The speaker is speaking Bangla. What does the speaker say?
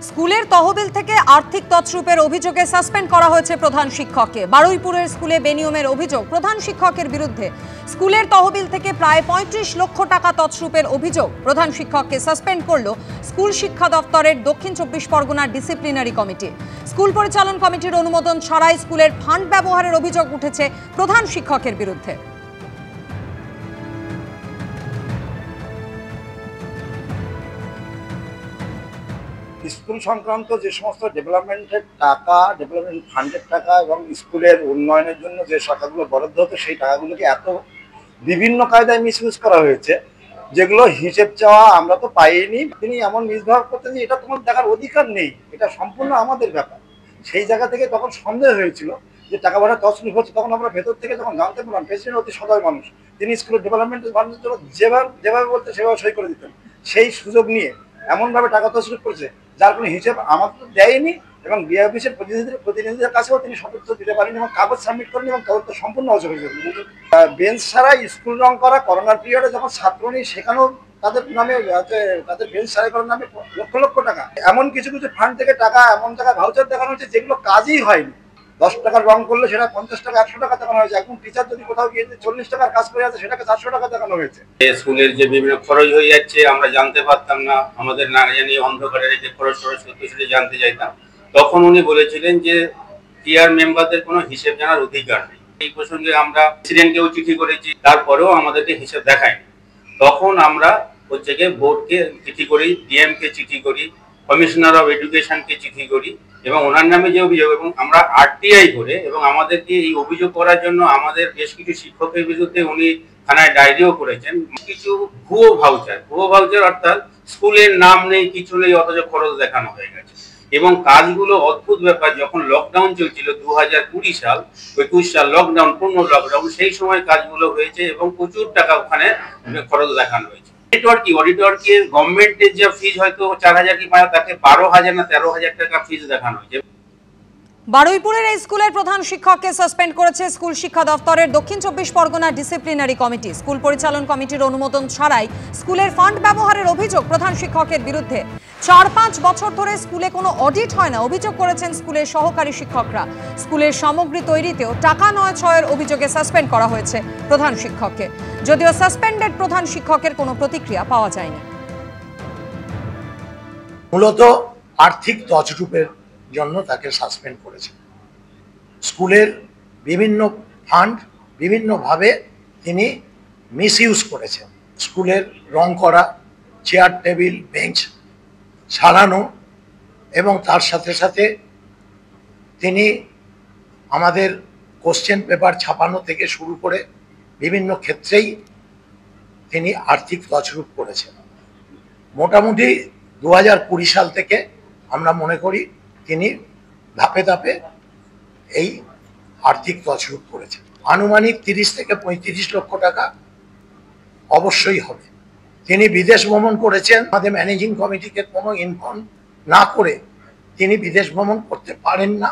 স্কুলের তহবিল থেকে আর্থিক তছরূপের অভিযোগে সাসপেন্ড করা হয়েছে প্রধান শিক্ষককে। বারুইপুরের স্কুলে বেনিয়মের অভিযোগ প্রধান শিক্ষকের বিরুদ্ধে। স্কুলের তহবিল থেকে প্রায় ৩৫ লক্ষ টাকা তছরূপের অভিযোগ। প্রধান শিক্ষককে সাসপেন্ড করল স্কুল শিক্ষা দপ্তরের দক্ষিণ ২৪ পরগনার ডিসিপ্লিনারি কমিটি। স্কুল পরিচালন কমিটির অনুমোদন ছাড়াই স্কুলের ফান্ড ব্যবহারের অভিযোগ উঠেছে প্রধান শিক্ষকের বিরুদ্ধে। স্কুল সংক্রান্ত যে সমস্ত ডেভেলপমেন্টের টাকা, ডেভেলপমেন্ট ফান্ডের টাকা এবং স্কুলের উন্নয়নের জন্য যে টাকাগুলো বরাদ্দ হতো সেই টাকাগুলোকে এত বিভিন্ন কায়দায় মিসইউজ করা হয়েছে, যেগুলো হিসেব চাওয়া আমরা তো পাইনি। তিনি এমন মিসবিহেভ করতেন যে এটা তোমার দেখার অধিকার নেই, এটা সম্পূর্ণ আমাদের ব্যাপার। সেই জায়গা থেকে তখন সন্দেহ হয়েছিল যে টাকা ভাড়া তছরূপ হচ্ছে। তখন আমরা ভেতর থেকে যখন জানতে পারলাম, প্রেসিডেন্ট অতি সদয় মানুষ, তিনি স্কুলের ডেভেলপমেন্টের ফান্ডের জন্য যেভাবে বলতে সেভাবে সই করে দিতেন। সেই সুযোগ নিয়ে এমনভাবে টাকা তছরূপ করেছে যার কোনো হিসেব আমাদের দেয়নি এবং ডিআই অফিসের প্রতিনিধিদের কাছেও তিনি সতর্ক দিতে পারেনি এবং কাগজ সাবমিট করেনি এবং তদন্ত সম্পূর্ণ অযোগ্য হয়েছে। বেঞ্চ ছাড়া স্কুল রং করা, করোনার পিরিয়ডে যখন ছাত্র নেই সেখানেও তাদের নামে তাদের বেঞ্চ সারাই করার নামে লক্ষ লক্ষ টাকা, এমন কিছু কিছু ফান্ড থেকে টাকা এমন জায়গায় ভাউচার দেখানো হচ্ছে যেগুলো কাজই হয়নি। 10 টাকার রং করলে সেটা 50 টাকা 100 টাকা দেখানো হয়েছে। এখন টিচার যদি কোথাও গিয়ে 40 টাকার কাজ করে আছে সেটাকে 400 টাকা দেখানো হয়েছে। স্কুলের যে বিভিন্ন খরচ হয়ে যাচ্ছে আমরা জানতে পারতাম না, আমাদের না জানি অন্ধকারের যে খরচ সেটা জানতে চাইতাম। তখন উনি বলেছিলেন যে টিআর মেম্বারদের কোনো হিসেব জানার অধিকার নেই। এই প্রসঙ্গে আমরা প্রেসিডেন্টকেও চিঠি করেছি, তারপরেও আমাদেরকে হিসেব দেখায়নি। তখন আমরা হচ্ছে গিয়ে বোর্ডকে চিঠি করি, ডিএমকে চিঠি করি, কমিশনার অফ এডুকেশনকে চিঠি করি এবং ওনার নামে যে অভিযোগ এবং আমরা আরটিআই করে এবং আমাদেরকে এই অভিযোগ করার জন্য আমাদের বেশ কিছু শিক্ষকের বিরুদ্ধে উনি থানায় ডায়েরিও করেছেন। কিছু ভুয়ো ভাউচার অর্থাৎ স্কুলের নাম নেই, কিছু নেই, অথচ খরচ দেখানো হয়ে গেছে। এবং কাজগুলো অদ্ভুত ব্যাপার, যখন লকডাউন চলছিল 2020 সাল 21 সাল লকডাউন, পূর্ণ লকডাউন, সেই সময় কাজগুলো হয়েছে এবং প্রচুর টাকা ওখানে খরচ দেখানো হয়েছে। অডিটর কি গভর্নমেন্টের যে ফিজ হয়তো 4000 কি পায়, তাকে 12,000 না 13,000 টাকা ফিজ দেখানো হয়েছে। বারুইপুরের এই স্কুলের প্রধান শিক্ষককে সাসপেন্ড করেছে স্কুল শিক্ষা দপ্তরের দক্ষিণ ২৪ পরগনা ডিসিপ্লিনারি কমিটি। স্কুল পরিচালন কমিটির অনুমোদন ছাড়াই স্কুলের ফান্ড ব্যবহারের অভিযোগ প্রধান শিক্ষকের বিরুদ্ধে। ৪-৫ বছর ধরে স্কুলে কোনো অডিট হয় না অভিযোগ করেছেন স্কুলের সহকারী শিক্ষকরা। স্কুলের সামগ্রী তৈরিতেও টাকা নয় ছয়ের অভিযোগে সাসপেন্ড করা হয়েছে প্রধান শিক্ষককে। যদিও সাসপেন্ডেড প্রধান শিক্ষকের কোনো প্রতিক্রিয়া পাওয়া যায়নি। মূলত আর্থিক তছরূপের জন্য তাকে সাসপেন্ড করেছে। স্কুলের বিভিন্ন ফান্ড বিভিন্নভাবে তিনি মিসইউজ করেছেন। স্কুলের রং করা, চেয়ার টেবিল বেঞ্চ সারানো এবং তার সাথে সাথে তিনি আমাদের কোশ্চেন পেপার ছাপানো থেকে শুরু করে বিভিন্ন ক্ষেত্রেই তিনি আর্থিক তছরূপ করেছেন। মোটামুটি 2020 সাল থেকে আমরা মনে করি তিনি ধাপে ধাপে এই আর্থিক তছরূপ করেছেন। আনুমানিক 30 থেকে 35 লক্ষ টাকা অবশ্যই হবে। তিনি বিদেশ ভ্রমণ করেছেন, আমাদের ম্যানেজিং কমিটিকে কোনো ইনফর্ম না করে তিনি বিদেশ ভ্রমণ করতে পারেন না।